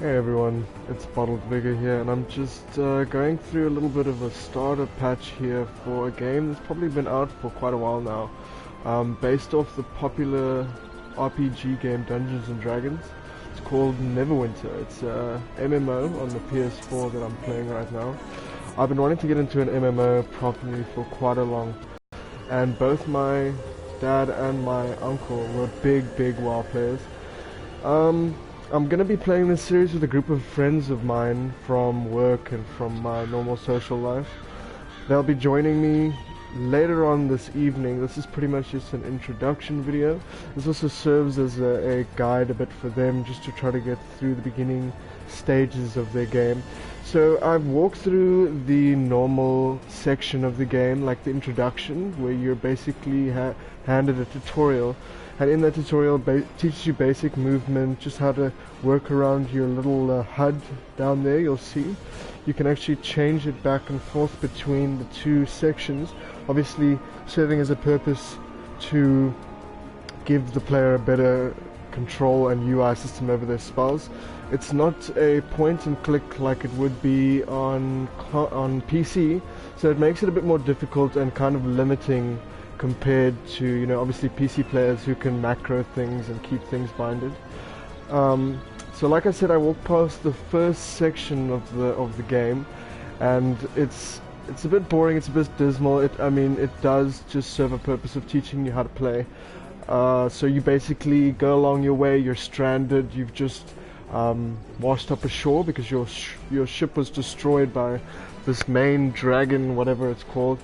Hey everyone, it's BottledVigor here, and I'm just going through a little bit of a starter patch here for a game that's probably been out for quite a while now, based off the popular RPG game Dungeons and Dragons. It's called Neverwinter. It's a MMO on the ps4 that I'm playing right now. I've been wanting to get into an MMO properly for quite a long, and both my dad and my uncle were big WoW players. I'm gonna be playing this series with a group of friends of mine from work and from my normal social life. They'll be joining me later on this evening. This is pretty much just an introduction video. This also serves as a guide a bit for them, just to try to get through the beginning stages of their game. So I've walked through the normal section of the game, like the introduction, where you're basically handed a tutorial. And in that tutorial teaches you basic movement, just how to work around your little HUD down there. You'll see you can actually change it back and forth between the two sections, obviously serving as a purpose to give the player a better control and UI system over their spells. It's not a point and click like it would be on PC, so it makes it a bit more difficult and kind of limiting compared to, you know, obviously PC players who can macro things and keep things binded. So like I said, I walked past the first section of the game, and it's a bit boring, it's a bit dismal. I mean, it does just serve a purpose of teaching you how to play. So you basically go along your way, you're stranded, you've just washed up ashore because your ship was destroyed by this main dragon, whatever it's called.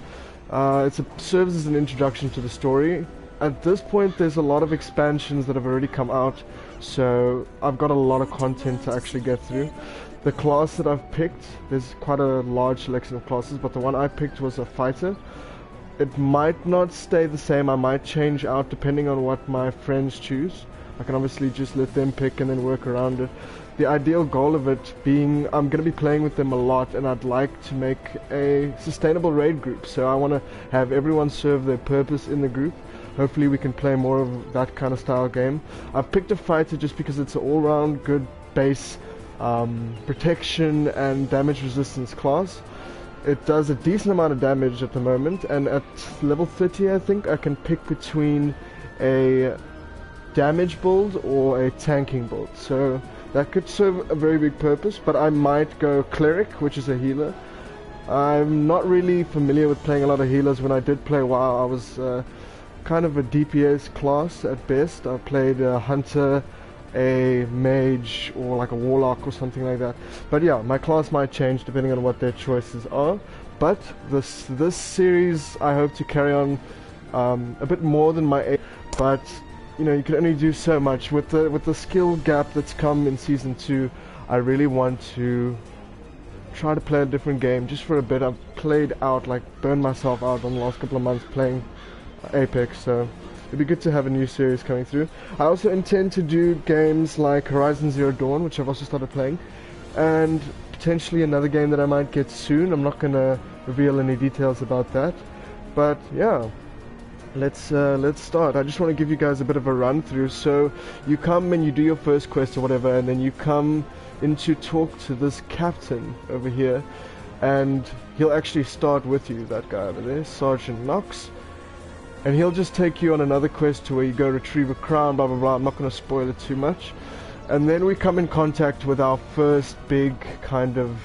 It serves as an introduction to the story. At this point there's a lot of expansions that have already come out, so I've got a lot of content to actually get through. The class that I've picked, there's quite a large selection of classes, but the one I picked was a fighter. It might not stay the same, I might change out depending on what my friends choose. I can obviously just let them pick and then work around it. The ideal goal of it being, I'm going to be playing with them a lot, and I'd like to make a sustainable raid group. So I want to have everyone serve their purpose in the group. Hopefully we can play more of that kind of style game. I've picked a fighter just because it's an all-round good base protection and damage resistance class. It does a decent amount of damage at the moment, and at level 30 I think I can pick between a damage build or a tanking build. So that could serve a very big purpose, but I might go cleric, which is a healer. I'm not really familiar with playing a lot of healers. When I did play WoW, I was kind of a DPS class at best. I played a hunter, a mage, or like a warlock or something like that. But yeah, my class might change depending on what their choices are. But this series I hope to carry on a bit more than my age, but you know, you can only do so much with the skill gap that's come in season 2. I really want to try to play a different game just for a bit. I've played out, like burned myself out on the last couple of months playing Apex, so it'd be good to have a new series coming through. I also intend to do games like Horizon Zero Dawn, which I've also started playing, and potentially another game that I might get soon. I'm not gonna reveal any details about that, but yeah. Let's start. I just want to give you guys a bit of a run through. So you come and you do your first quest or whatever, and then you come in to talk to this captain over here, and he'll actually start with you, that guy over there, Sergeant Knox, and he'll just take you on another quest to where you go retrieve a crown, blah blah blah. I'm not going to spoil it too much. And then we come in contact with our first big kind of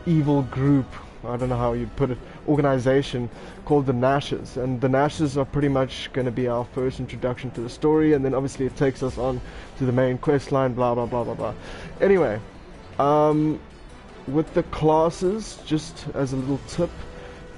evil group, I don't know how you'd put it, organization called the Nashes, and the Nashes are pretty much going to be our first introduction to the story, and then obviously it takes us on to the main quest line, blah blah blah blah blah. Anyway, with the classes, just as a little tip,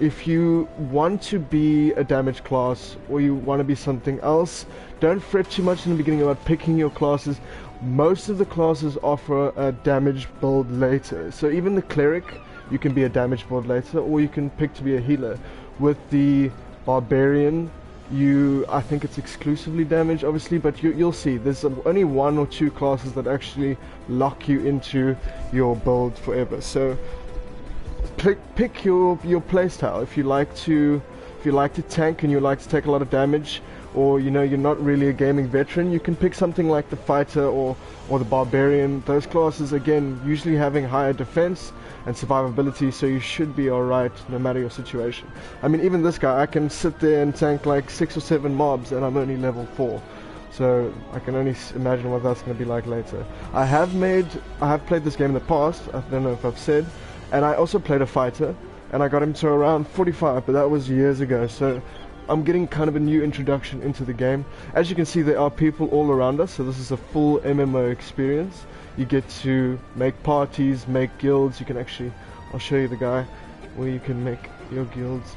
if you want to be a damage class or you want to be something else, don't fret too much in the beginning about picking your classes. Most of the classes offer a damage build later, so even the cleric, you can be a damage build later, or you can pick to be a healer. With the barbarian, I think it's exclusively damage, obviously, but you'll see there's only 1 or 2 classes that actually lock you into your build forever. So pick your playstyle. If you like to tank and you like to take a lot of damage, or you know you're not really a gaming veteran, you can pick something like the fighter or the barbarian. Those classes, again, usually having higher defense and survivability, so you should be alright no matter your situation. I mean, even this guy, I can sit there and tank like 6 or 7 mobs and I'm only level 4. So I can only imagine what that's going to be like later. I have played this game in the past, I don't know if I've said, and I also played a fighter, and I got him to around 45, but that was years ago, so I'm getting kind of a new introduction into the game. As you can see, there are people all around us, so this is a full MMO experience. You get to make parties, make guilds. You can actually, I'll show you the guy where you can make your guilds.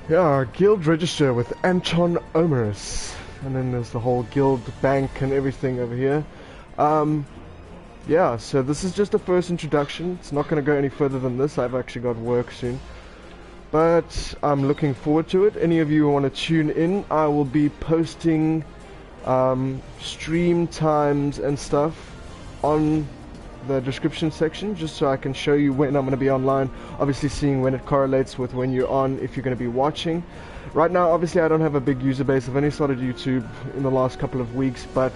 Yeah, guild register with Anton Omerus, and then there's the whole guild bank and everything over here. Yeah, so this is just a first introduction. It's not going to go any further than this. I've actually got work soon, but I'm looking forward to it. Any of you who want to tune in, I will be posting stream times and stuff on the description section, just so I can show you when I'm going to be online, obviously seeing when it correlates with when you're on, if you're going to be watching. Right now, obviously I don't have a big user base. I've only started YouTube in the last couple of weeks, but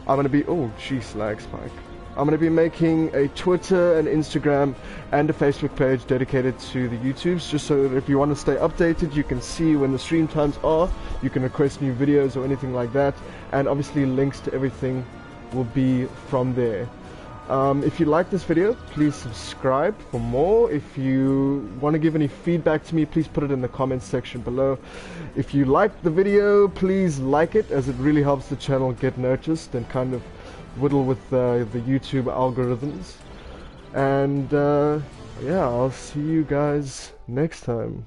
I'm going to be, oh jeez, lag spike. I'm going to be making a Twitter, an Instagram, and a Facebook page dedicated to the YouTubes, just so that if you want to stay updated, you can see when the stream times are, you can request new videos or anything like that, and obviously links to everything will be from there. If you like this video, please subscribe for more. If you want to give any feedback to me, please put it in the comments section below. If you liked the video, please like it, as it really helps the channel get noticed and kind of whittle with the YouTube algorithms. And yeah, I'll see you guys next time.